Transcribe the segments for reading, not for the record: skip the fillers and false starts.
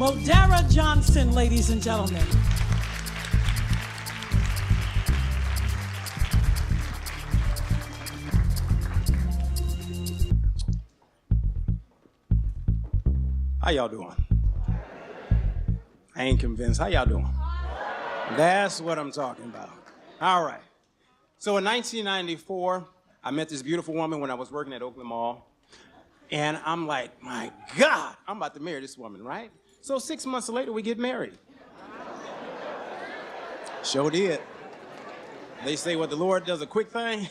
Modeira Johnson, ladies and gentlemen. How y'all doing? I ain't convinced. How y'all doing? That's what I'm talking about. All right. So in 1994, I met this beautiful woman when I was working at Oakland Mall. And I'm like, my God, I'm about to marry this woman, right? So 6 months later, we get married. Sure did. They say, well, the Lord does a quick thing.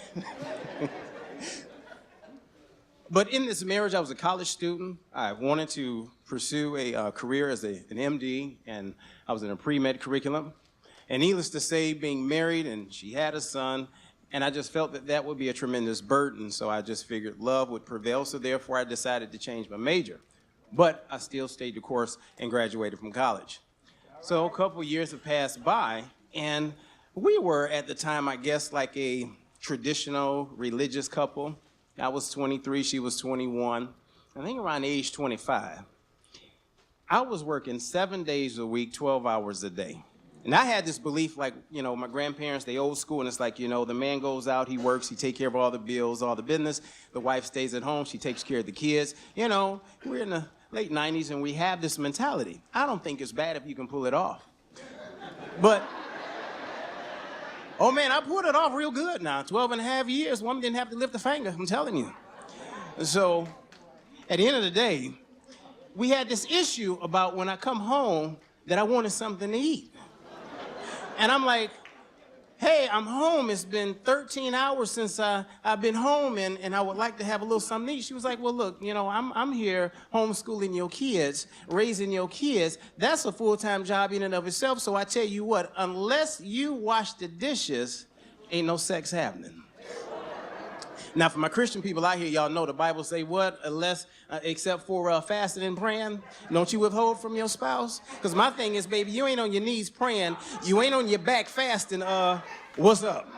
But in this marriage, I was a college student. I wanted to pursue a career as an MD, and I was in a pre-med curriculum. And needless to say, being married, and she had a son, and I just felt that that would be a tremendous burden, so I just figured love would prevail, so therefore I decided to change my major. But I still stayed the course and graduated from college. So a couple years have passed by, and we were, at the time, I guess, like a traditional religious couple. I was 23, she was 21, I think around age 25. I was working 7 days a week, 12 hours a day. And I had this belief, like, you know, my grandparents, they old school, and it's like, you know, the man goes out, he works, he takes care of all the bills, all the business. The wife stays at home, she takes care of the kids. You know, we're in the late 90s, and we have this mentality. I don't think it's bad if you can pull it off. But, oh man, I pulled it off real good now. 12 and a half years, woman didn't have to lift a finger, I'm telling you. So, at the end of the day, we had this issue about when I come home that I wanted something to eat. And I'm like, hey, I'm home. It's been 13 hours since I've been home, and I would like to have a little something to eat. She was like, well, look, you know, I'm here homeschooling your kids, raising your kids. That's a full-time job in and of itself. So I tell you what, unless you wash the dishes, ain't no sex happening. Now, for my Christian people out here, y'all know the Bible say what? Unless, except for fasting and praying, don't you withhold from your spouse? Because my thing is, baby, you ain't on your knees praying. You ain't on your back fasting. What's up?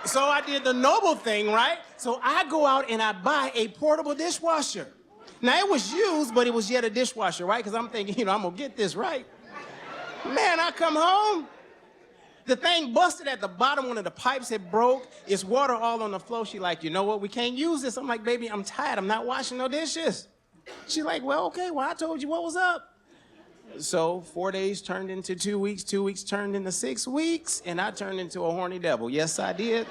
So I did the noble thing, right? So I go out and I buy a portable dishwasher. Now, it was used, but it was yet a dishwasher, right? Because I'm thinking, you know, I'm going to get this right. Man, I come home. The thing busted at the bottom, one of the pipes had broke. It's water all on the floor. She like, you know what, we can't use this. I'm like, baby, I'm tired. I'm not washing no dishes. She like, well, okay, well, I told you what was up. So 4 days turned into 2 weeks, 2 weeks turned into 6 weeks, and I turned into a horny devil. Yes, I did.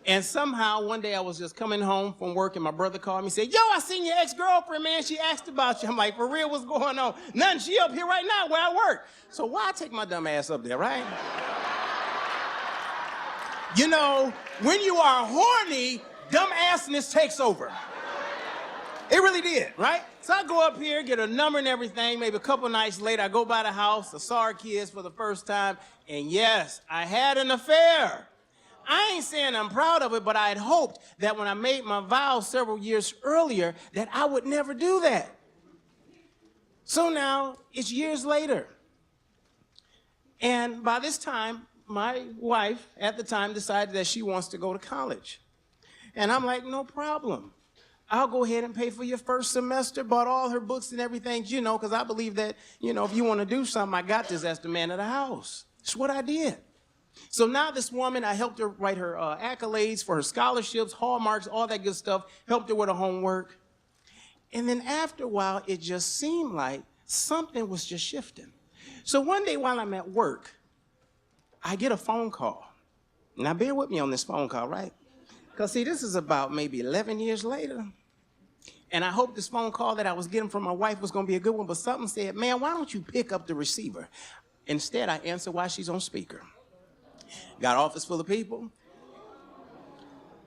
And somehow, one day I was just coming home from work, and my brother called me and said, yo, I seen your ex-girlfriend, man. She asked about you. I'm like, for real, what's going on? Nothing, she up here right now where I work. So why take my dumb ass up there, right? You know, when you are horny, dumb assness takes over. It really did, right? So I go up here, get a number and everything. Maybe a couple nights later, I go by the house, I saw her kids for the first time, and yes, I had an affair. I ain't saying I'm proud of it, but I had hoped that when I made my vow several years earlier, that I would never do that. So now, it's years later. And by this time, my wife, at the time, decided that she wants to go to college. And I'm like, no problem. I'll go ahead and pay for your first semester, bought all her books and everything, you know, because I believe that, you know, if you want to do something, I got this as the man of the house. That's what I did. So now this woman, I helped her write her accolades for her scholarships, hallmarks, all that good stuff, helped her with her homework. And then after a while, it just seemed like something was just shifting. So one day while I'm at work, I get a phone call. Now bear with me on this phone call, right? Because see, this is about maybe 11 years later. And I hope this phone call that I was getting from my wife was going to be a good one, but something said, man, why don't you pick up the receiver? Instead, I answer while she's on speaker. Got an office full of people.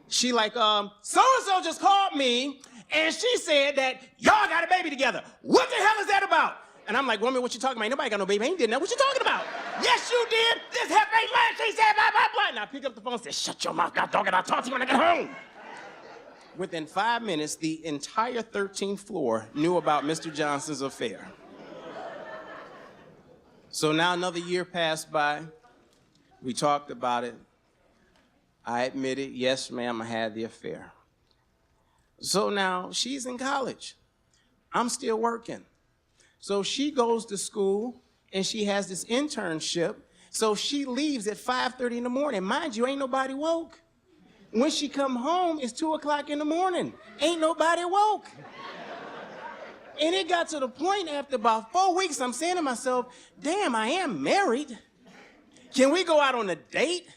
She like, so-and-so just called me, and she said that y'all got a baby together. What the hell is that about? And I'm like, woman, what you talking about? Ain't nobody got no baby. I ain't did that. What you talking about? Yes, you did. This half ain't mine. She said, blah, blah, blah. And I picked up the phone and said, shut your mouth, God dog it. I'll talk to you when I get home. Within 5 minutes, the entire 13th floor knew about Mr. Johnson's affair. So now another year passed by. We talked about it. I admitted, yes, ma'am, I had the affair. So now she's in college. I'm still working. So she goes to school, and she has this internship. So she leaves at 5:30 in the morning. Mind you, ain't nobody woke. When she come home, it's 2 o'clock in the morning. Ain't nobody woke. And it got to the point after about 4 weeks, I'm saying to myself, damn, I am married. Can we go out on a date?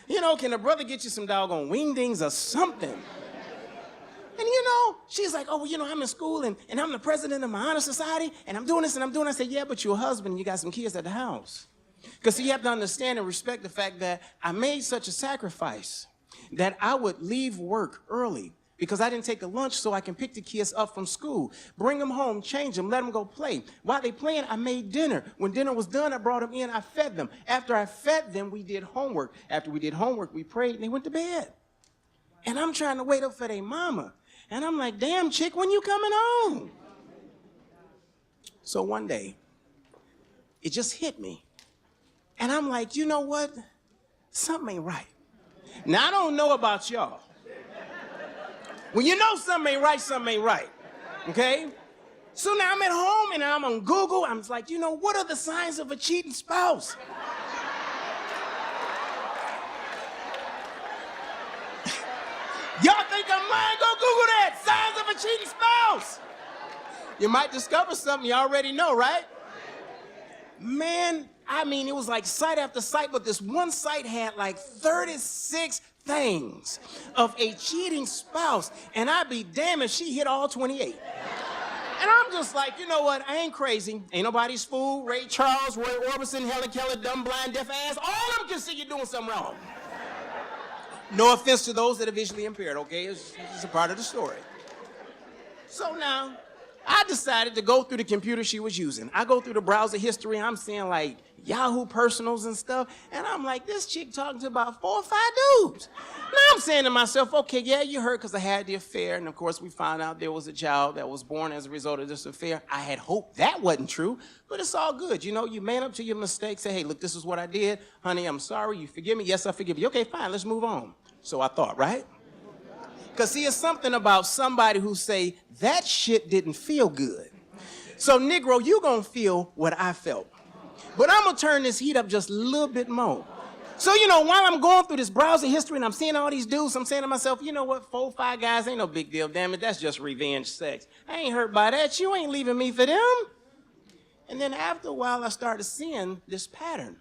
You know, can a brother get you some doggone wingdings or something? And you know, she's like, oh, well, you know, I'm in school and I'm the president of my honor society and I'm doing this and I'm doing that. I said, yeah, but you're a husband and you got some kids at the house. Because you have to understand and respect the fact that I made such a sacrifice that I would leave work early because I didn't take a lunch so I can pick the kids up from school, bring them home, change them, let them go play. While they playing, I made dinner. When dinner was done, I brought them in, I fed them. After I fed them, we did homework. After we did homework, we prayed and they went to bed. And I'm trying to wait up for their mama. And I'm like, damn, chick, when you coming home? So one day, it just hit me. And I'm like, you know what? Something ain't right. Now, I don't know about y'all. When you know something ain't right, okay? So now I'm at home and I'm on Google. I'm like, you know, what are the signs of a cheating spouse? Y'all think I'm lying? Go Google that. Signs of a cheating spouse. You might discover something you already know, right? Man, I mean, it was like site after site, but this one site had like 36 things of a cheating spouse. And I'd be damned if she hit all 28. And I'm just like, you know what? I ain't crazy. Ain't nobody's fool. Ray Charles, Roy Orbison, Helen Keller, dumb, blind, deaf ass. All of them can see you doing something wrong. No offense to those that are visually impaired, okay? It's a part of the story. So now, I decided to go through the computer she was using. I go through the browser history, I'm seeing like Yahoo personals and stuff, and I'm like, this chick talking to about 4 or 5 dudes. Now I'm saying to myself, okay, yeah, you heard because I had the affair, and of course we found out there was a child that was born as a result of this affair. I had hoped that wasn't true, but it's all good. You know, you man up to your mistake, say, hey, look, this is what I did. Honey, I'm sorry, you forgive me? Yes, I forgive you. Okay, fine, let's move on. So I thought, right? Because see, it's something about somebody who say, that shit didn't feel good. So, Negro, you gonna feel what I felt. But I'm gonna turn this heat up just a little bit more. So, you know, while I'm going through this browser history and I'm seeing all these dudes, I'm saying to myself, you know what, 4 or 5 guys ain't no big deal, damn it, that's just revenge sex. I ain't hurt by that, you ain't leaving me for them. And then after a while, I started seeing this pattern.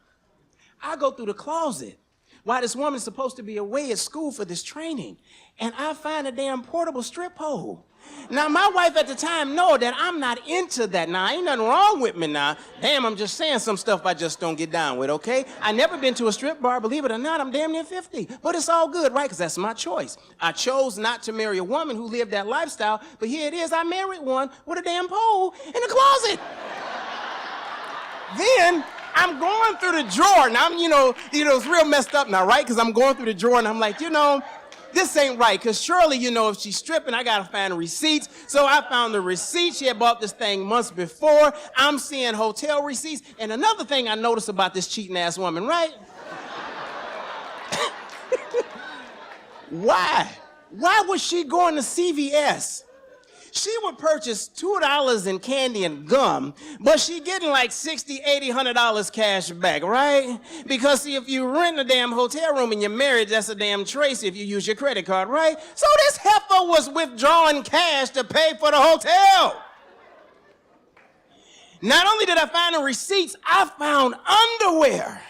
I go through the closet while this woman's supposed to be away at school for this training, and I find a damn portable strip pole. Now, my wife at the time know that I'm not into that. Now, ain't nothing wrong with me now. Damn, I'm just saying some stuff I just don't get down with, okay? I never been to a strip bar, believe it or not, I'm damn near 50. But it's all good, right? Because that's my choice. I chose not to marry a woman who lived that lifestyle, but here it is, I married one with a damn pole in the closet. Then, I'm going through the drawer, and I'm, you know, it's real messed up now, right? Because I'm going through the drawer, and I'm like, you know, this ain't right, because surely, you know, if she's stripping, I gotta find the receipts. So I found the receipts. She had bought this thing months before. I'm seeing hotel receipts. And another thing I noticed about this cheating-ass woman, right? Why? Why was she going to CVS? She would purchase $2 in candy and gum, but she getting like $60, $80, $100 cash back, right? Because see, if you rent a damn hotel room and you're married, that's a damn trace if you use your credit card, right? So this heifer was withdrawing cash to pay for the hotel. Not only did I find the receipts, I found underwear.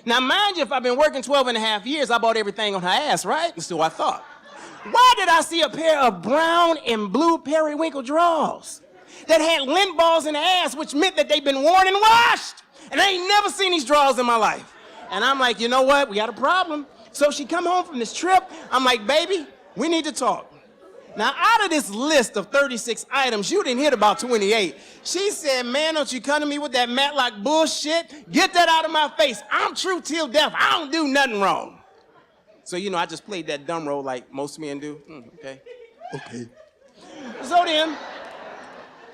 Now, mind you, if I've been working 12 and a half years, I bought everything on her ass, right? And so I thought. Why did I see a pair of brown and blue periwinkle drawers that had lint balls in the ass, which meant that they'd been worn and washed? And I ain't never seen these drawers in my life. And I'm like, you know what? We got a problem. So she come home from this trip. I'm like, baby, we need to talk. Now, out of this list of 36 items, you didn't hit about 28. She said, man, don't you come to me with that Matlock bullshit. Get that out of my face. I'm true till death. I don't do nothing wrong. So, you know, I just played that dumb role like most men do. Okay. So then,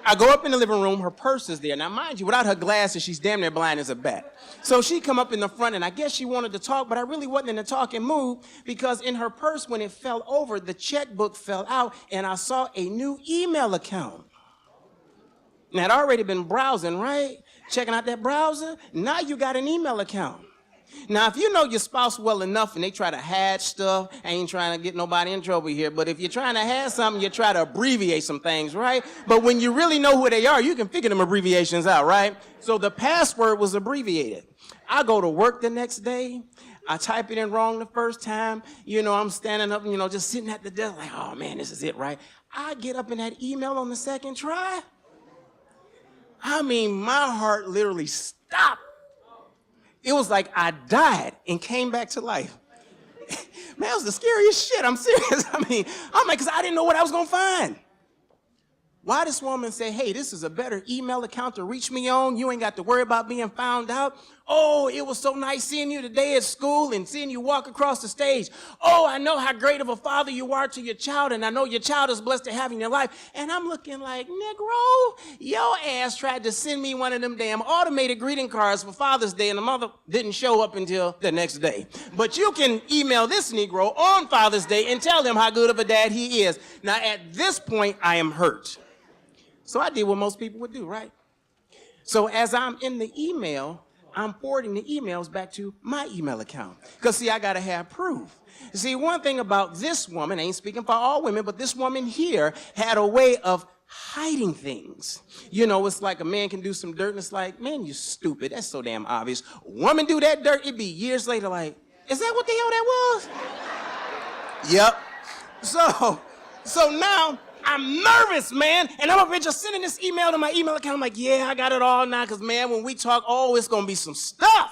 I go up in the living room, her purse is there. Now, mind you, without her glasses, she's damn near blind as a bat. So she come up in the front, and I guess she wanted to talk, but I really wasn't in the talking mood because in her purse, when it fell over, the checkbook fell out, and I saw a new email account. and had already been browsing, right? Checking out that browser. Now you got an email account. Now, if you know your spouse well enough and they try to hide stuff, I ain't trying to get nobody in trouble here, but if you're trying to hide something, you try to abbreviate some things, right? But when you really know who they are, you can figure them abbreviations out, right? So the password was abbreviated. I go to work the next day. I type it in wrong the first time. You know, I'm standing up, you know, just sitting at the desk like, oh, man, this is it, right? I get up in that email on the second try. I mean, my heart literally stopped. It was like I died and came back to life. Man, that was the scariest shit. I'm serious. I'm like, because I didn't know what I was going to find. Why this woman say, hey, this is a better email account to reach me on. You ain't got to worry about being found out. Oh, it was so nice seeing you today at school and seeing you walk across the stage. Oh, I know how great of a father you are to your child, and I know your child is blessed to have you in your life. And I'm looking like, Negro, your ass tried to send me one of them damn automated greeting cards for Father's Day, and the mother didn't show up until the next day. But you can email this Negro on Father's Day and tell him how good of a dad he is. Now, at this point, I am hurt. So I did what most people would do, right? So as I'm in the email, I'm forwarding the emails back to my email account. Because, see, I got to have proof. See, one thing about this woman, I ain't speaking for all women, but this woman here had a way of hiding things. You know, it's like a man can do some dirt, and it's like, man, you stupid. That's so damn obvious. A woman do that dirt, it'd be years later like, is that what the hell that was? Yep. So now, I'm nervous, man, and I'm up here just sending this email to my email account. I'm like, yeah, I got it all now, because, man, when we talk, oh, it's going to be some stuff.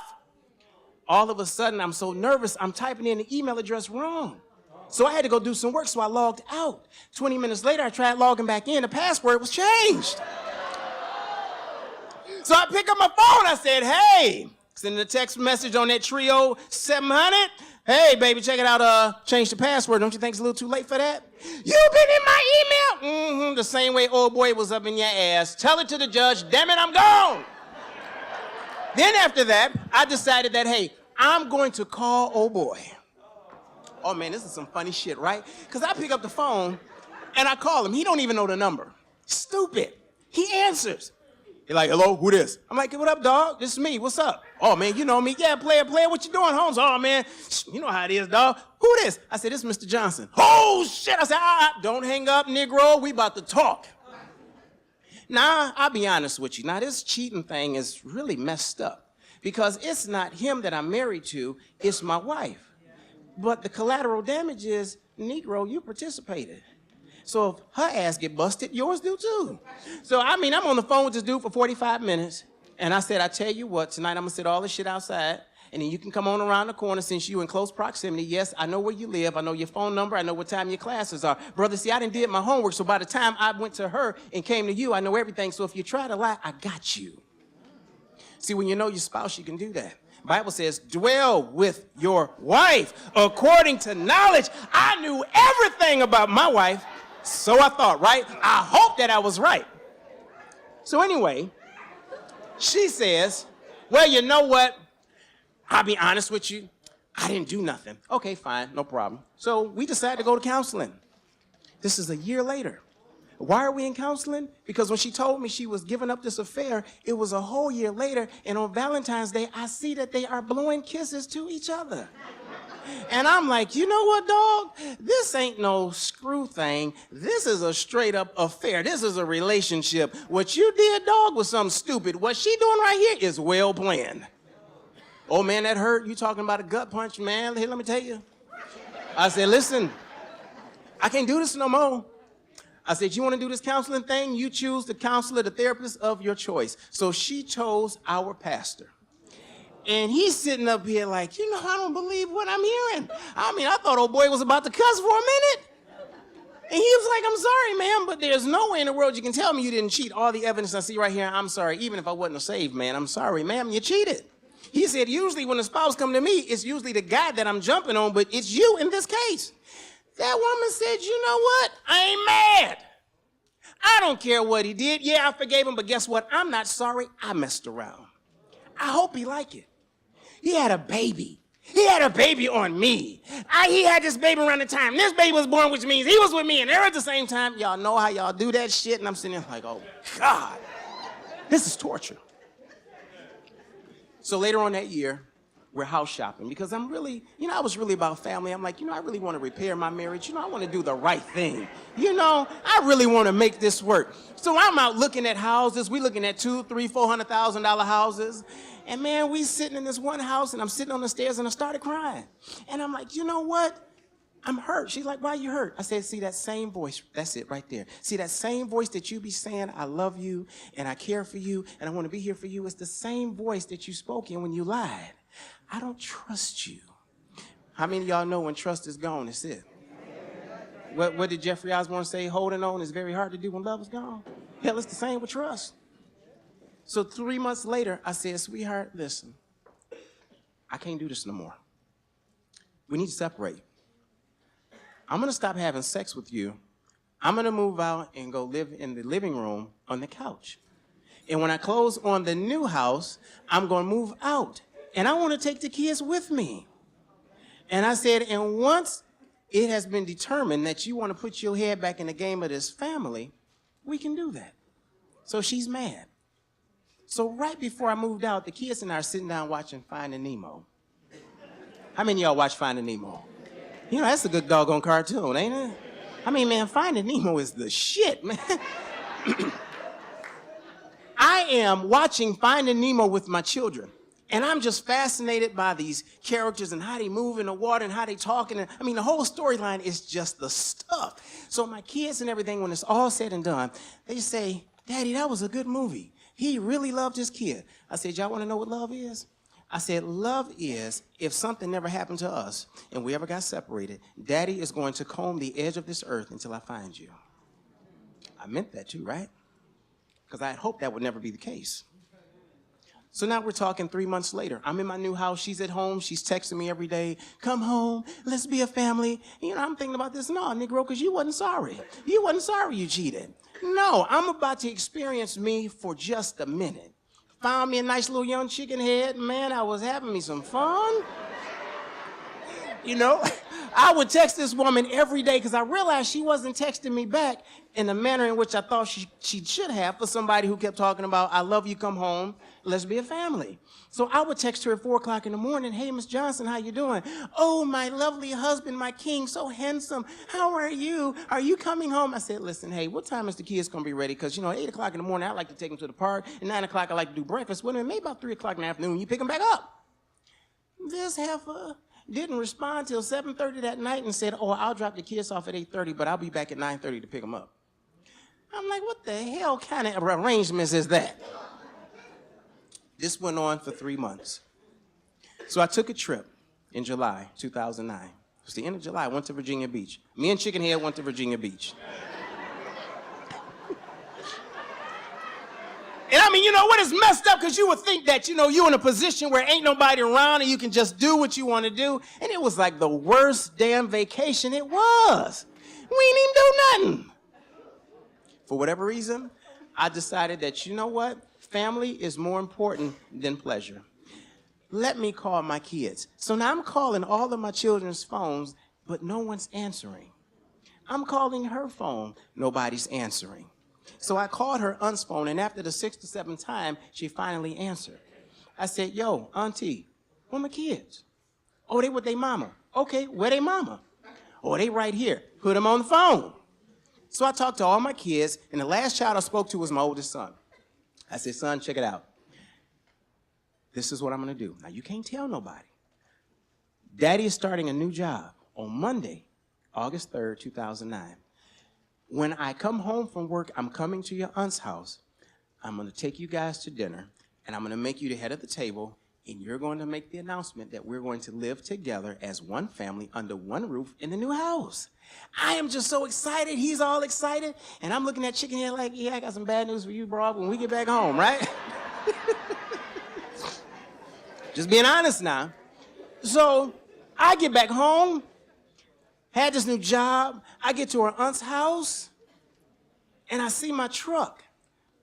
All of a sudden, I'm so nervous, I'm typing in the email address wrong. So I had to go do some work, so I logged out. 20 minutes later, I tried logging back in. The password was changed. So I pick up my phone. I said, hey, sending a text message on that Trio 700. Hey, baby, check it out. Change the password. Don't you think it's a little too late for that? You've been in my email. The same way old boy was up in your ass. Tell it to the judge. Damn it, I'm gone. Then after that, I decided that, hey, I'm going to call old boy. Oh, man, this is some funny shit, right? Because I pick up the phone, and I call him. He don't even know the number. Stupid. He answers. He's like, hello, who this? I'm like, what up, dog? This is me. What's up? Oh, man, you know me. Yeah, player, what you doing, Holmes? Oh, man, you know how it is, dog. Who this? I said, this is Mr. Johnson. Oh, shit. I said, don't hang up, Negro. We about to talk. Now, I'll be honest with you. Now, this cheating thing is really messed up because it's not him that I'm married to. It's my wife. But the collateral damage is, Negro, you participated. So if her ass get busted, yours do too. So, I mean, I'm on the phone with this dude for 45 minutes, and I said, I tell you what, tonight I'm gonna sit all this shit outside, and then you can come on around the corner since you in close proximity. Yes, I know where you live, I know your phone number, I know what time your classes are. Brother, see, I done did my homework, so by the time I went to her and came to you, I know everything, so if you try to lie, I got you. See, when you know your spouse, you can do that. Bible says, dwell with your wife according to knowledge. I knew everything about my wife. So I thought, right? I hope that I was right. So anyway, she says, well, you know what? I'll be honest with you. I didn't do nothing. Okay, fine, no problem. So we decided to go to counseling. This is a year later. Why are we in counseling? Because when she told me she was giving up this affair, it was a whole year later, and on Valentine's Day, I see that they are blowing kisses to each other. And I'm like, you know what, dog? This ain't no screw thing. This is a straight up affair. This is a relationship. What you did, dog, was something stupid. What she doing right here is well planned. Oh, man, that hurt. You talking about a gut punch, man. Here, let me tell you. I said, listen, I can't do this no more. I said, you want to do this counseling thing? You choose the counselor, the therapist of your choice. So she chose our pastor. And he's sitting up here like, you know, I don't believe what I'm hearing. I mean, I thought old boy was about to cuss for a minute. And he was like, I'm sorry, ma'am, but there's no way in the world you can tell me you didn't cheat. All the evidence I see right here, I'm sorry. Even if I wasn't a saved man, I'm sorry, ma'am, you cheated. He said, usually when a spouse come to me, it's usually the guy that I'm jumping on, but it's you in this case. That woman said, you know what? I ain't mad. I don't care what he did. Yeah, I forgave him, but guess what? I'm not sorry I messed around. I hope he like it. He had a baby. He had a baby on me. He had this baby around the time this baby was born, which means he was with me and they're at the same time. Y'all know how y'all do that shit, and I'm sitting there like, oh, God. This is torture. So later on that year, we're house shopping because I'm really, I was really about family. I'm like, I really want to repair my marriage. I want to do the right thing. I really want to make this work. So I'm out looking at houses. We looking at $200,000, $300,000, $400,000 houses. And man, we sitting in this one house and I'm sitting on the stairs and I started crying. And I'm like, you know what? I'm hurt. She's like, why you hurt? I said, see that same voice, that's it right there. See that same voice that you be saying, I love you and I care for you and I want to be here for you. It's the same voice that you spoke in when you lied. I don't trust you. How many of y'all know when trust is gone, it's it? What did Jeffrey Osborne say? Holding on is very hard to do when love is gone. Hell, it's the same with trust. So 3 months later, I said, sweetheart, listen, I can't do this no more. We need to separate. I'm going to stop having sex with you. I'm going to move out and go live in the living room on the couch. And when I close on the new house, I'm going to move out. And I want to take the kids with me. And I said, and once it has been determined that you want to put your head back in the game of this family, we can do that. So she's mad. So right before I moved out, the kids and I are sitting down watching Finding Nemo. How many of y'all watch Finding Nemo? That's a good doggone cartoon, ain't it? I mean, man, Finding Nemo is the shit, man. I am watching Finding Nemo with my children, and I'm just fascinated by these characters and how they move in the water and how they talk. And I mean, the whole storyline is just the stuff. So my kids and everything, when it's all said and done, they say, Daddy, that was a good movie. He really loved his kid. I said, y'all want to know what love is? I said, love is if something never happened to us and we ever got separated, Daddy is going to comb the edge of this earth until I find you. I meant that too, right? Because I had hoped that would never be the case. So now we're talking 3 months later. I'm in my new house. She's at home. She's texting me every day. Come home. Let's be a family. I'm thinking about this. No, Negro, because you wasn't sorry. You wasn't sorry you cheated. No, I'm about to experience me for just a minute. Found me a nice little young chicken head. Man, I was having me some fun. I would text this woman every day because I realized she wasn't texting me back in the manner in which I thought she should have for somebody who kept talking about, I love you, come home, let's be a family. So I would text her at 4 o'clock in the morning, hey, Miss Johnson, how you doing? Oh, my lovely husband, my king, so handsome. How are you? Are you coming home? I said, listen, hey, what time is the kids going to be ready? Because, 8 o'clock in the morning, I like to take them to the park. At 9 o'clock, I like to do breakfast. Well, maybe about 3 o'clock in the afternoon, you pick them back up. This heifer didn't respond till 7:30 that night and said, oh, I'll drop the kids off at 8:30, but I'll be back at 9:30 to pick them up. I'm like, what the hell kind of arrangements is that? This went on for 3 months. So I took a trip in July 2009. It was the end of July. I went to Virginia Beach. Me and Chickenhead went to Virginia Beach. And I mean, what is messed up? Because you would think that, you're in a position where ain't nobody around and you can just do what you want to do. And it was like the worst damn vacation it was. We didn't even do nothing. For whatever reason, I decided that, what? Family is more important than pleasure. Let me call my kids. So now I'm calling all of my children's phones, but no one's answering. I'm calling her phone, nobody's answering. So I called her aunt's phone, and after the 6th or 7th time, she finally answered. I said, yo, auntie, where my kids? Oh, they with their mama. Okay, where they mama? Oh, they right here. Put them on the phone. So I talked to all my kids, and the last child I spoke to was my oldest son. I said, son, check it out. This is what I'm going to do. Now, you can't tell nobody. Daddy is starting a new job on Monday, August 3rd, 2009. When I come home from work, I'm coming to your aunt's house. I'm going to take you guys to dinner, and I'm going to make you the head of the table, and you're going to make the announcement that we're going to live together as one family under one roof in the new house. I am just so excited. He's all excited, and I'm looking at Chickenhead like, yeah, I got some bad news for you, bro, when we get back home, right? Just being honest now. So I get back home. Had this new job. I get to her aunt's house, and I see my truck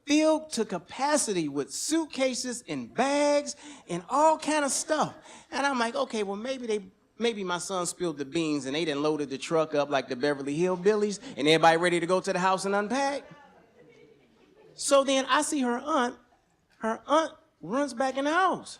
filled to capacity with suitcases and bags and all kind of stuff. And I'm like, okay, well, maybe my son spilled the beans and they done loaded the truck up like the Beverly Hillbillies and everybody ready to go to the house and unpack. So then I see her aunt her aunt runs back in the house.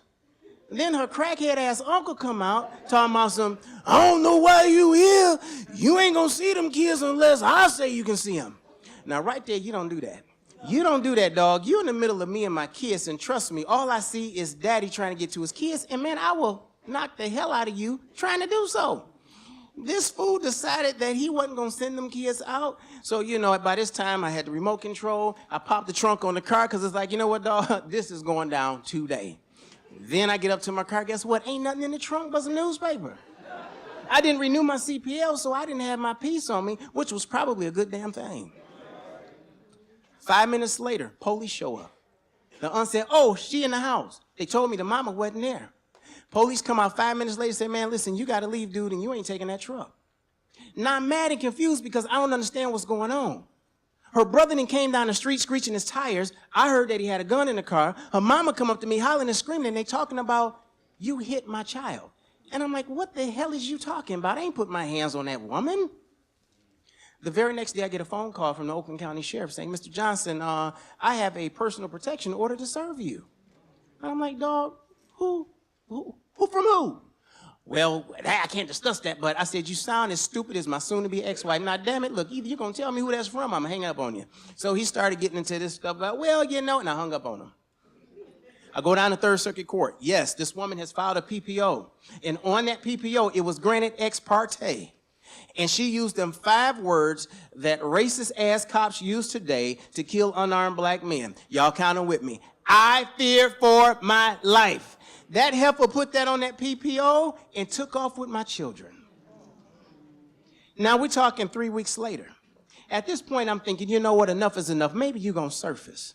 Then her crackhead ass uncle come out talking about some, I don't know why you here. You ain't gonna see them kids unless I say you can see them. Now right there, you don't do that. You don't do that, dog. You in the middle of me and my kids, and trust me, all I see is daddy trying to get to his kids, and man, I will knock the hell out of you trying to do so. This fool decided that he wasn't gonna send them kids out. So, you know, by this time I had the remote control. I popped the trunk on the car because it's like, you know what, dog, this is going down today. Then I get up to my car, guess what? Ain't nothing in the trunk but some newspaper. I didn't renew my CPL, so I didn't have my piece on me, which was probably a good damn thing. 5 minutes later, police show up. The aunt said, oh, she in the house. They told me the mama wasn't there. Police come out 5 minutes later and say, man, listen, you gotta leave, dude, and you ain't taking that truck. Now I'm mad and confused because I don't understand what's going on. Her brother then came down the street screeching his tires. I heard that he had a gun in the car. Her mama come up to me hollering and screaming, and they talking about, you hit my child. And I'm like, what the hell is you talking about? I ain't put my hands on that woman. The very next day, I get a phone call from the Oakland County Sheriff saying, Mr. Johnson, I have a personal protection order to serve you. And I'm like, dog, who from who? Well, I can't discuss that, but I said, you sound as stupid as my soon-to-be ex-wife. Now, damn it, look, either you're going to tell me who that's from, I'm going to hang up on you. So he started getting into this stuff about, well, you know, and I hung up on him. I go down to Third Circuit Court. Yes, this woman has filed a PPO. And on that PPO, it was granted ex parte. And she used them 5 words that racist-ass cops use today to kill unarmed black men. Y'all count them with me. I fear for my life. That heifer put that on that PPO and took off with my children. Now we're talking 3 weeks later. At this point, I'm thinking, you know what, enough is enough. Maybe you're gonna surface.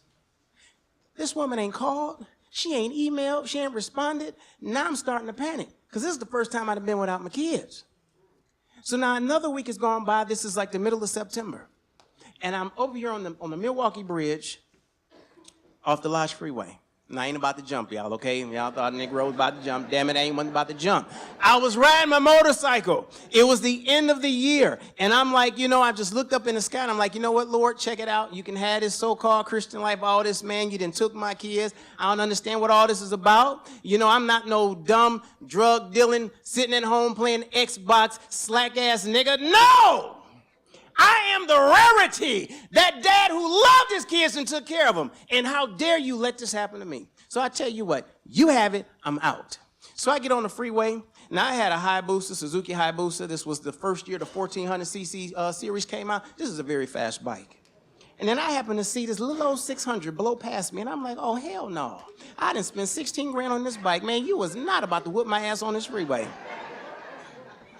This woman ain't called, she ain't emailed, she ain't responded. Now I'm starting to panic, because this is the first time I've been without my kids. So now another week has gone by, this is like the middle of September. And I'm over here on the Milwaukee Bridge off the Lodge Freeway. And I ain't about to jump, y'all, okay? Y'all thought Negro was about to jump. Damn it, I ain't about to jump. I was riding my motorcycle. It was the end of the year. And I'm like, you know, I just looked up in the sky and I'm like, you know what, Lord, check it out. You can have this so-called Christian life, all this, man. You done took my kids. I don't understand what all this is about. You know, I'm not no dumb, drug dealing, sitting at home playing Xbox, slack-ass nigga. No! I am the rarity, that dad who loved his kids and took care of them. And how dare you let this happen to me? So I tell you what, you have it, I'm out. So I get on the freeway. Now I had a Hayabusa, Suzuki Hayabusa. This was the first year the 1400cc series came out. This is a very fast bike. And then I happened to see this little old 600 blow past me, and I'm like, oh, hell no. I done spent 16 grand on this bike. Man, you was not about to whip my ass on this freeway.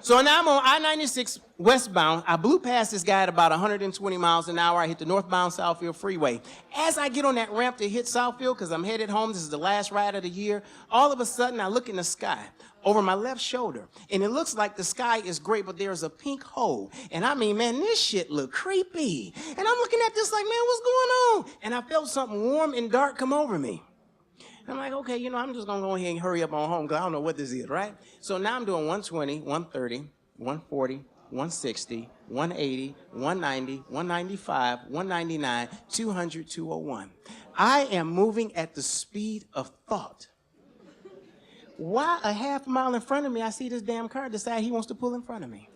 So now I'm on I-96 westbound. I blew past this guy at about 120 miles an hour. I hit the northbound Southfield Freeway. As I get on that ramp to hit Southfield, because I'm headed home, this is the last ride of the year, all of a sudden I look in the sky over my left shoulder, and it looks like the sky is gray, but there's a pink hole. And I mean, man, this shit look creepy. And I'm looking at this like, man, what's going on? And I felt something warm and dark come over me. I'm like, okay, you know, I'm just gonna go ahead and hurry up on home because I don't know what this is, right? So now I'm doing 120, 130, 140, 160, 180, 190, 195, 199, 200, 201. I am moving at the speed of thought. Why a half mile in front of me, I see this damn car decide he wants to pull in front of me.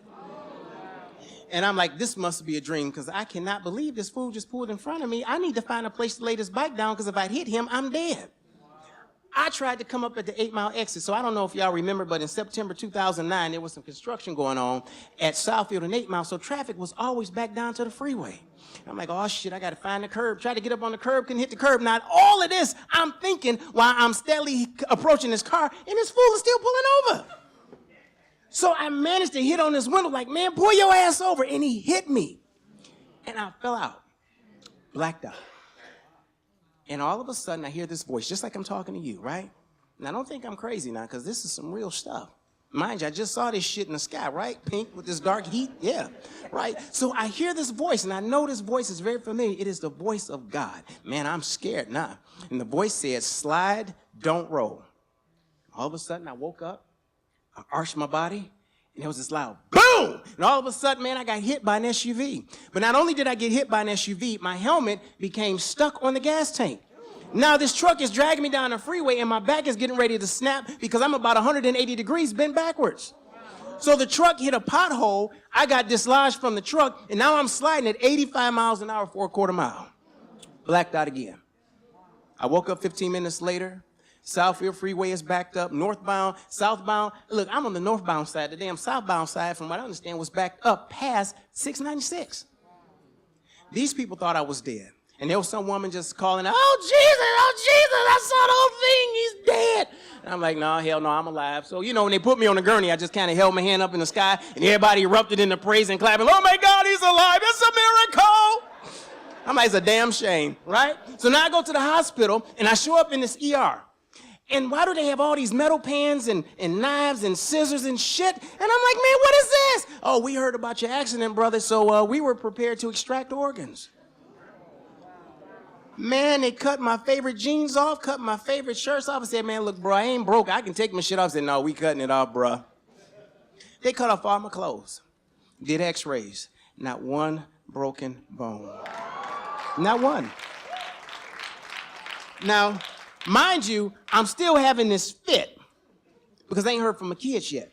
And I'm like, this must be a dream because I cannot believe this fool just pulled in front of me. I need to find a place to lay this bike down because if I hit him, I'm dead. I tried to come up at the 8 Mile exit, so I don't know if y'all remember, but in September 2009, there was some construction going on at Southfield and 8 Mile, so traffic was always back down to the freeway. I'm like, oh shit, I gotta find the curb. Try to get up on the curb, couldn't hit the curb. Now, all of this, I'm thinking while I'm steadily approaching this car, and this fool is still pulling over. So I managed to hit on this window like, man, pull your ass over, and he hit me. And I fell out, blacked out. And all of a sudden, I hear this voice, just like I'm talking to you, right? And I don't think I'm crazy now, because this is some real stuff. Mind you, I just saw this shit in the sky, right? Pink with this dark heat, yeah, right? So I hear this voice, and I know this voice is very familiar. It is the voice of God. Man, I'm scared now. And the voice said, slide, don't roll. All of a sudden, I woke up, I arched my body, and there was this loud boom! And all of a sudden, man, I got hit by an SUV. But not only did I get hit by an SUV, my helmet became stuck on the gas tank. Now this truck is dragging me down the freeway and my back is getting ready to snap because I'm about 180 degrees bent backwards. So the truck hit a pothole, I got dislodged from the truck, and now I'm sliding at 85 miles an hour for a quarter mile. Blacked out again. I woke up 15 minutes later. Southfield Freeway is backed up, northbound, southbound. Look, I'm on the northbound side. The damn southbound side, from what I understand, was backed up past 696. These people thought I was dead. And there was some woman just calling out, oh, Jesus, I saw the whole thing, he's dead. And I'm like, no, hell no, I'm alive. So, you know, when they put me on the gurney, I just kind of held my hand up in the sky, and everybody erupted into praise and clapping. Oh, my God, he's alive. It's a miracle. I'm like, it's a damn shame, right? So now I go to the hospital, and I show up in this ER. And why do they have all these metal pans and knives and scissors and shit? And I'm like, man, what is this? Oh, we heard about your accident, brother, so we were prepared to extract organs. Man, they cut my favorite jeans off, cut my favorite shirts off, and said, man, look, bro, I ain't broke. I can take my shit off. I said, no, we cutting it off, bro. They cut off all my clothes, did x-rays, not one broken bone. Not one. Now, mind you, I'm still having this fit because I ain't heard from my kids yet.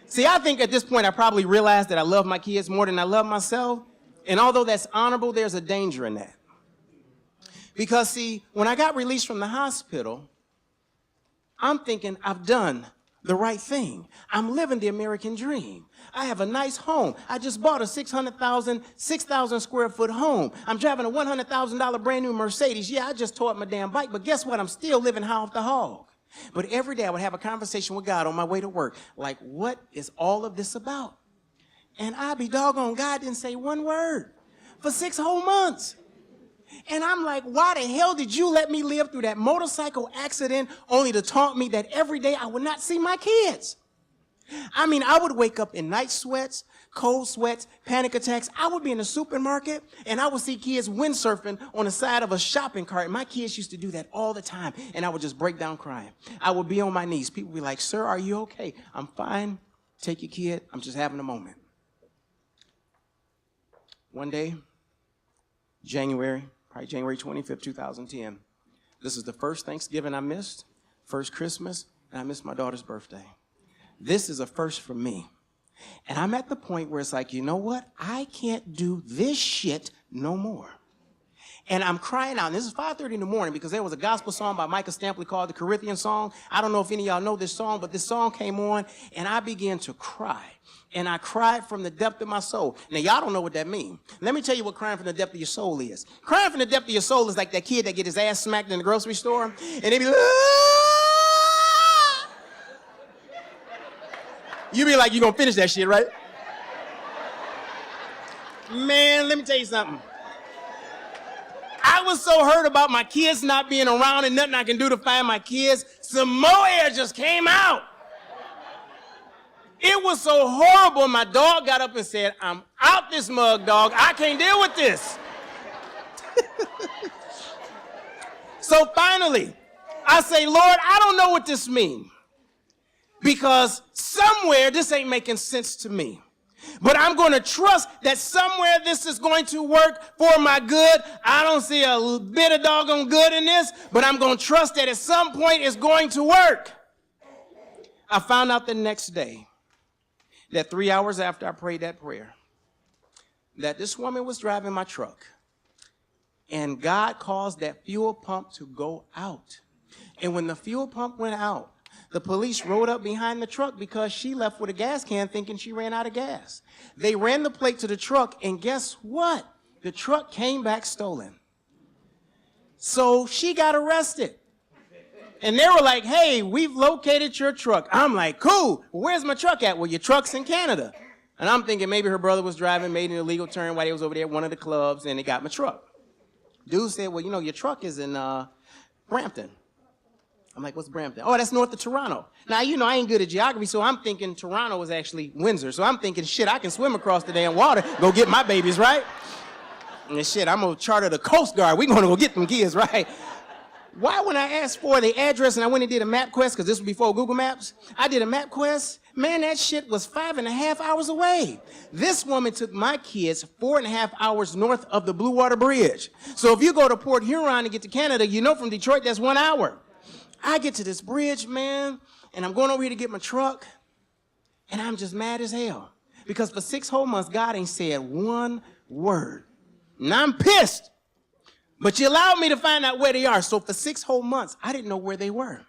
See, I think at this point I probably realized that I love my kids more than I love myself. And although that's honorable, there's a danger in that. Because, see, when I got released from the hospital, I'm thinking I've done the right thing. I'm living the American dream. I have a nice home. I just bought a 6,000 square foot home. I'm driving a $100,000 brand new Mercedes. Yeah, I just tore up my damn bike, but guess what? I'm still living high off the hog. But every day I would have a conversation with God on my way to work. Like, what is all of this about? And I be doggone, God didn't say one word for 6 whole months. And I'm like, why the hell did you let me live through that motorcycle accident only to taunt me that every day I would not see my kids? I mean, I would wake up in night sweats, cold sweats, panic attacks. I would be in the supermarket and I would see kids windsurfing on the side of a shopping cart. My kids used to do that all the time and I would just break down crying. I would be on my knees. People would be like, sir, are you okay? I'm fine. Take your kid. I'm just having a moment. One day, January 25th, 2010. This is the first Thanksgiving I missed, first Christmas, and I missed my daughter's birthday. This is a first for me. And I'm at the point where it's like, you know what? I can't do this shit no more. And I'm crying out. And this is 5:30 in the morning because there was a gospel song by Michael Stampley called the Corinthian Song. I don't know if any of y'all know this song, but this song came on and I began to cry. And I cried from the depth of my soul. Now, y'all don't know what that means. Let me tell you what crying from the depth of your soul is. Crying from the depth of your soul is like that kid that get his ass smacked in the grocery store. And they be like, ah! You be like, you gonna finish that shit, right? Man, let me tell you something. I was so hurt about my kids not being around and nothing I can do to find my kids. Some more air just came out. It was so horrible. My dog got up and said, I'm out this mug, dog. I can't deal with this. So finally, I say, Lord, I don't know what this means. Because somewhere this ain't making sense to me. But I'm going to trust that somewhere this is going to work for my good. I don't see a bit of doggone good in this, but I'm going to trust that at some point it's going to work. I found out the next day that 3 hours after I prayed that prayer, that this woman was driving my truck, and God caused that fuel pump to go out. And when the fuel pump went out, the police rode up behind the truck because she left with a gas can thinking she ran out of gas. They ran the plate to the truck, and guess what? The truck came back stolen. So she got arrested. And they were like, hey, we've located your truck. I'm like, cool. Well, where's my truck at? Well, your truck's in Canada. And I'm thinking maybe her brother was driving, made an illegal turn while he was over there at one of the clubs, and they got my truck. Dude said, well, you know, your truck is in Brampton. I'm like, what's Brampton? Oh, that's north of Toronto. Now, you know, I ain't good at geography, so I'm thinking Toronto is actually Windsor. So I'm thinking, shit, I can swim across the damn water, go get my babies, right? And shit, I'm going to charter the Coast Guard. We're going to go get them kids, right? Why when I asked for the address and I went and did a map quest, because this was before Google Maps, I did a map quest, man, that shit was 5.5 hours away. This woman took my kids 4.5 hours north of the Blue Water Bridge. So if you go to Port Huron to get to Canada, you know from Detroit, that's 1 hour. I get to this bridge, man, and I'm going over here to get my truck, and I'm just mad as hell. Because for 6 whole months, God ain't said one word. And I'm pissed. But you allowed me to find out where they are. So for 6 whole months, I didn't know where they were.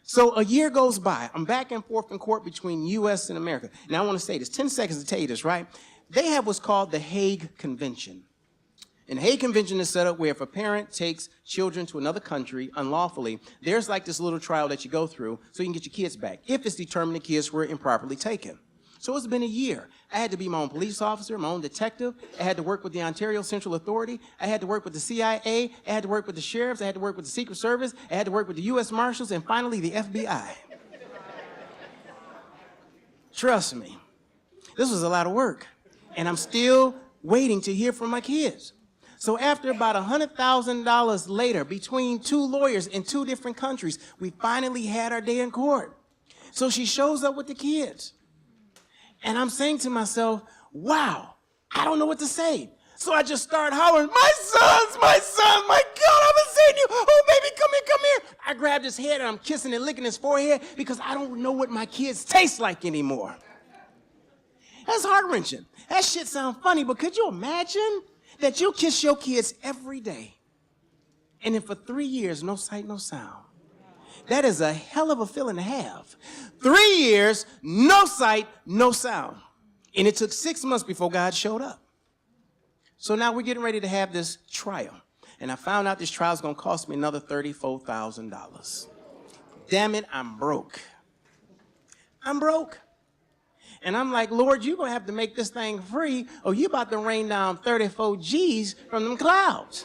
So a year goes by. I'm back and forth in court between U.S. and America. Now, I want to say this. 10 seconds to tell you this, right? They have what's called the Hague Convention. And the Hague Convention is set up where if a parent takes children to another country unlawfully, there's like this little trial that you go through so you can get your kids back, if it's determined the kids were improperly taken. So it's been a year. I had to be my own police officer, my own detective. I had to work with the Ontario Central Authority. I had to work with the CIA. I had to work with the sheriffs. I had to work with the Secret Service. I had to work with the U.S. Marshals, and finally the FBI. Trust me, this was a lot of work, and I'm still waiting to hear from my kids. So after about $100,000 later, between 2 lawyers in 2 different countries, we finally had our day in court. So she shows up with the kids. And I'm saying to myself, wow, I don't know what to say. So I just start hollering, my sons, my God, I've been saying you. Oh, baby, come here. I grabbed his head and I'm kissing and licking his forehead because I don't know what my kids taste like anymore. That's heart-wrenching. That shit sounds funny, but could you imagine that you kiss your kids every day and then for 3 years, no sight, no sound? That is a hell of a feeling to have. 3 years, no sight, no sound. And it took 6 months before God showed up. So now we're getting ready to have this trial. And I found out this trial is going to cost me another $34,000. Damn it, I'm broke. I'm broke. And I'm like, Lord, you're going to have to make this thing free or you're about to rain down 34 G's from them clouds.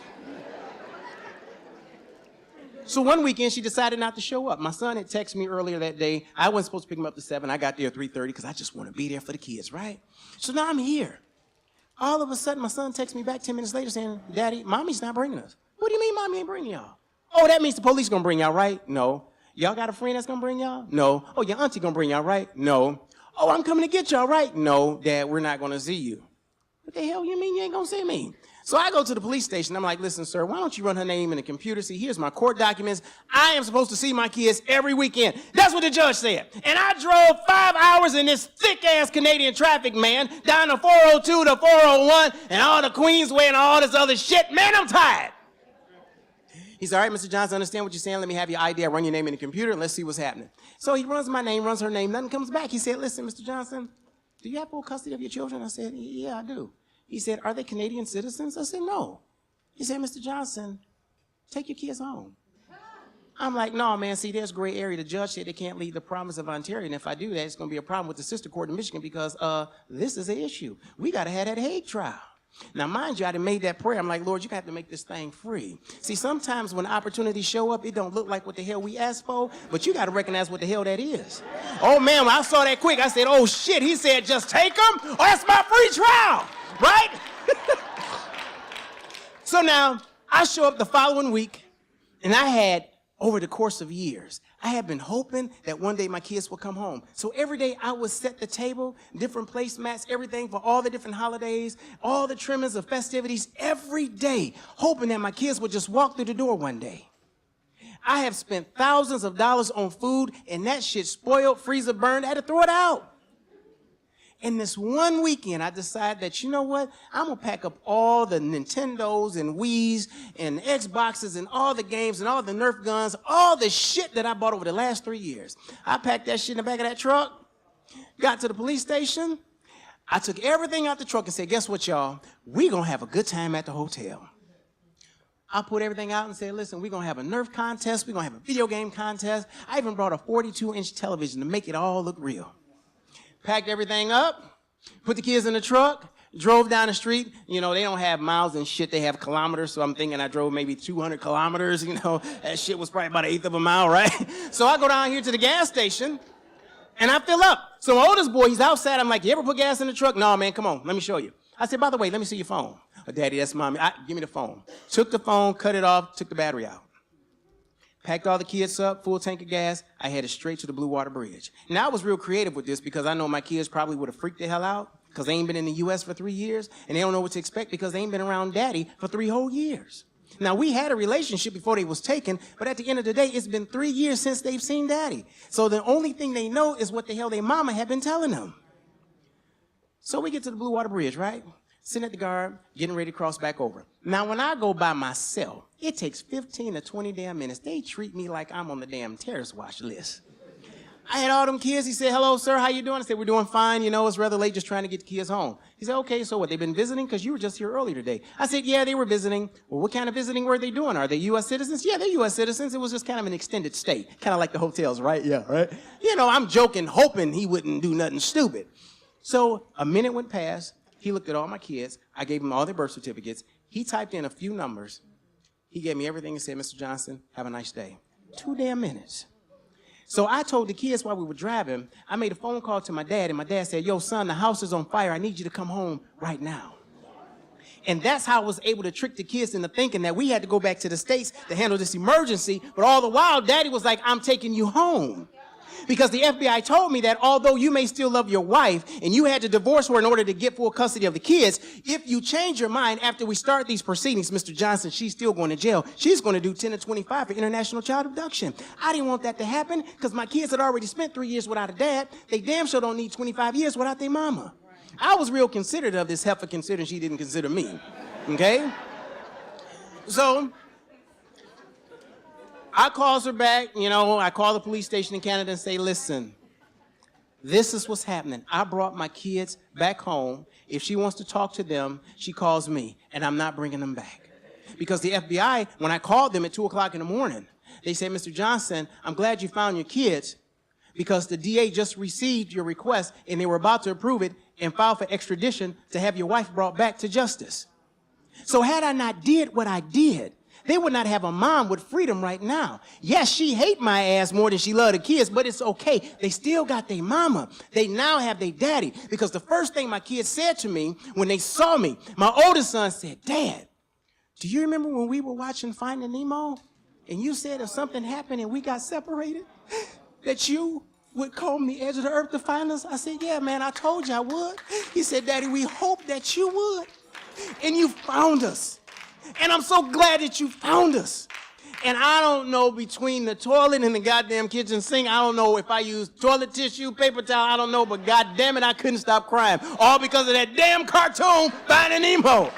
So one weekend, she decided not to show up. My son had texted me earlier that day. I wasn't supposed to pick him up at 7. I got there at 3:30 because I just want to be there for the kids, right? So now I'm here. All of a sudden, my son texts me back 10 minutes later saying, Daddy, Mommy's not bringing us. What do you mean Mommy ain't bringing y'all? Oh, that means the police going to bring y'all, right? No. Y'all got a friend that's going to bring y'all? No. Oh, your auntie going to bring y'all, right? No. Oh, I'm coming to get y'all, right? No, Dad, we're not going to see you. What the hell you mean you ain't going to see me? So I go to the police station. I'm like, listen, sir, why don't you run her name in the computer? See, here's my court documents. I am supposed to see my kids every weekend. That's what the judge said. And I drove 5 hours in this thick-ass Canadian traffic, man, down the 402 to 401 and all the Queensway and all this other shit. Man, I'm tired. He's all right, Mr. Johnson, I understand what you're saying. Let me have your ID. I run your name in the computer, and let's see what's happening. So he runs my name, runs her name. Nothing comes back. He said, listen, Mr. Johnson, do you have full custody of your children? I said, yeah, I do. He said, are they Canadian citizens? I said, no. He said, Mr. Johnson, take your kids home. I'm like, no, man, see, there's gray area. The judge said they can't leave the province of Ontario, and if I do that, it's going to be a problem with the sister court in Michigan because this is an issue. We got to have that Hague trial. Now, mind you, I done made that prayer. I'm like, Lord, you're going to have to make this thing free. See, sometimes when opportunities show up, it don't look like what the hell we asked for, but you got to recognize what the hell that is. Oh, man, when I saw that quick, I said, oh, shit. He said, just take them, or that's my free trial. Right? So now, I show up the following week, and I had, over the course of years, I had been hoping that one day my kids would come home. So every day I would set the table, different placemats, everything for all the different holidays, all the trimmings of festivities, every day, hoping that my kids would just walk through the door one day. I have spent thousands of dollars on food, and that shit spoiled, freezer burned. I had to throw it out. And this one weekend, I decided that, you know what? I'm going to pack up all the Nintendos and Wiis and Xboxes and all the games and all the Nerf guns, all the shit that I bought over the last 3 years. I packed that shit in the back of that truck, got to the police station. I took everything out the truck and said, guess what, y'all? We're going to have a good time at the hotel. I put everything out and said, listen, we're going to have a Nerf contest. We're going to have a video game contest. I even brought a 42-inch television to make it all look real. Packed everything up, put the kids in the truck, drove down the street. You know, they don't have miles and shit. They have kilometers. So I'm thinking I drove maybe 200 kilometers. You know, that shit was probably about 1/8 of a mile, right? So I go down here to the gas station, and I fill up. So my oldest boy, he's outside. I'm like, you ever put gas in the truck? No, man, come on. Let me show you. I said, by the way, let me see your phone. Oh, Daddy, that's Mommy. Give me the phone. Took the phone, cut it off, took the battery out. packed all the kids up, full tank of gas. I headed straight to the Blue Water Bridge. Now, I was real creative with this because I know my kids probably would have freaked the hell out because they ain't been in the U.S. for 3 years, and they don't know what to expect because they ain't been around daddy for 3 whole years. Now, we had a relationship before they was taken, but at the end of the day, it's been 3 years since they've seen daddy. So the only thing they know is what the hell their mama had been telling them. So we get to the Blue Water Bridge, right? Sitting at the guard, getting ready to cross back over. Now, when I go by myself, it takes 15 to 20 damn minutes. They treat me like I'm on the damn terrorist watch list. I had all them kids. He said, hello, sir, how you doing? I said, we're doing fine. You know, it's rather late, just trying to get the kids home. He said, okay, so what, they've been visiting? Because you were just here earlier today. I said, yeah, they were visiting. Well, what kind of visiting were they doing? Are they U.S. citizens? Yeah, they're U.S. citizens. It was just kind of an extended stay, kind of like the hotels, right? Yeah, right? You know, I'm joking, hoping he wouldn't do nothing stupid. So a minute went past. He looked at all my kids. I gave him all their birth certificates. He typed in a few numbers. He gave me everything and said, Mr. Johnson, have a nice day. 2 damn minutes. So I told the kids while we were driving, I made a phone call to my dad, and my dad said, yo, son, the house is on fire. I need you to come home right now. And that's how I was able to trick the kids into thinking that we had to go back to the States to handle this emergency. But all the while, daddy was like, I'm taking you home. Because the FBI told me that although you may still love your wife and you had to divorce her in order to get full custody of the kids, if you change your mind after we start these proceedings, Mr. Johnson, she's still going to jail. She's going to do 10 to 25 for international child abduction. I didn't want that to happen because my kids had already spent 3 years without a dad. They damn sure don't need 25 years without their mama. I was real considerate of this heifer considering she didn't consider me, okay? So I calls her back, you know, I call the police station in Canada and say, listen, this is what's happening. I brought my kids back home. If she wants to talk to them, she calls me, and I'm not bringing them back. Because the FBI, when I called them at 2 o'clock in the morning, they said, Mr. Johnson, I'm glad you found your kids because the DA just received your request, and they were about to approve it and file for extradition to have your wife brought back to justice. So had I not did what I did, they would not have a mom with freedom right now. Yes, she hate my ass more than she love the kids, but it's okay. They still got their mama. They now have their daddy. Because the first thing my kids said to me when they saw me, my oldest son said, Dad, do you remember when we were watching Finding Nemo? And you said if something happened and we got separated, that you would comb the edge of the earth to find us? I said, yeah, man, I told you I would. He said, Daddy, we hope that you would. And you found us. And I'm so glad that you found us. And I don't know, between the toilet and the goddamn kitchen sink, I don't know if I used toilet tissue, paper towel, I don't know, but goddamn it, I couldn't stop crying. All because of that damn cartoon, Finding Nemo.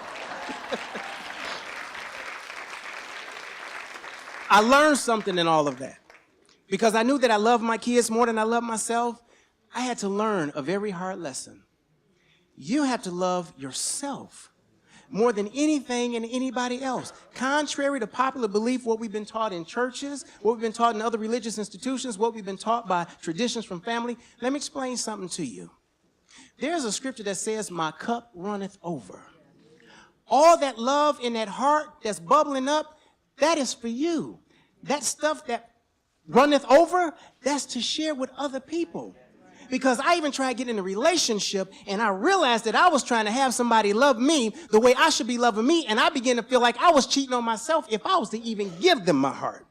I learned something in all of that. Because I knew that I loved my kids more than I loved myself, I had to learn a very hard lesson. You have to love yourself more than anything and anybody else. Contrary to popular belief, what we've been taught in churches, what we've been taught in other religious institutions, what we've been taught by traditions from family, let me explain something to you. There's a scripture that says, my cup runneth over. All that love in that heart that's bubbling up, that is for you. That stuff that runneth over, that's to share with other people. Because I even tried getting in a relationship, and I realized that I was trying to have somebody love me the way I should be loving me, and I began to feel like I was cheating on myself if I was to even give them my heart.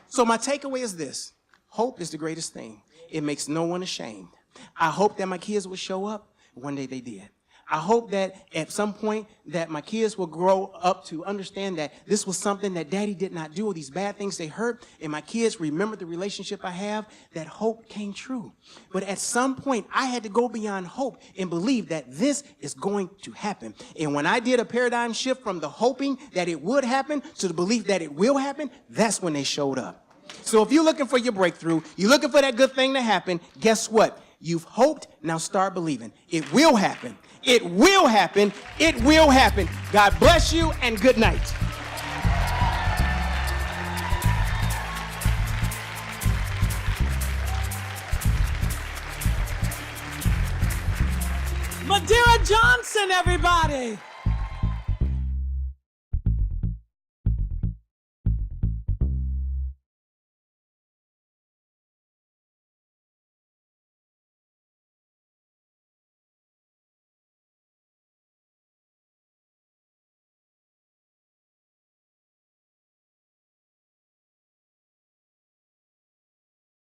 So my takeaway is this. Hope is the greatest thing. It makes no one ashamed. I hope that my kids would show up. One day they did. I hope that at some point that my kids will grow up to understand that this was something that daddy did not do, or these bad things they hurt, and my kids remember the relationship I have, that hope came true. But at some point, I had to go beyond hope and believe that this is going to happen. And when I did a paradigm shift from the hoping that it would happen to the belief that it will happen, that's when they showed up. So if you're looking for your breakthrough, you're looking for that good thing to happen, guess what? You've hoped, now start believing. It will happen. It will happen. It will happen. God bless you and good night. Modeira Johnson, everybody.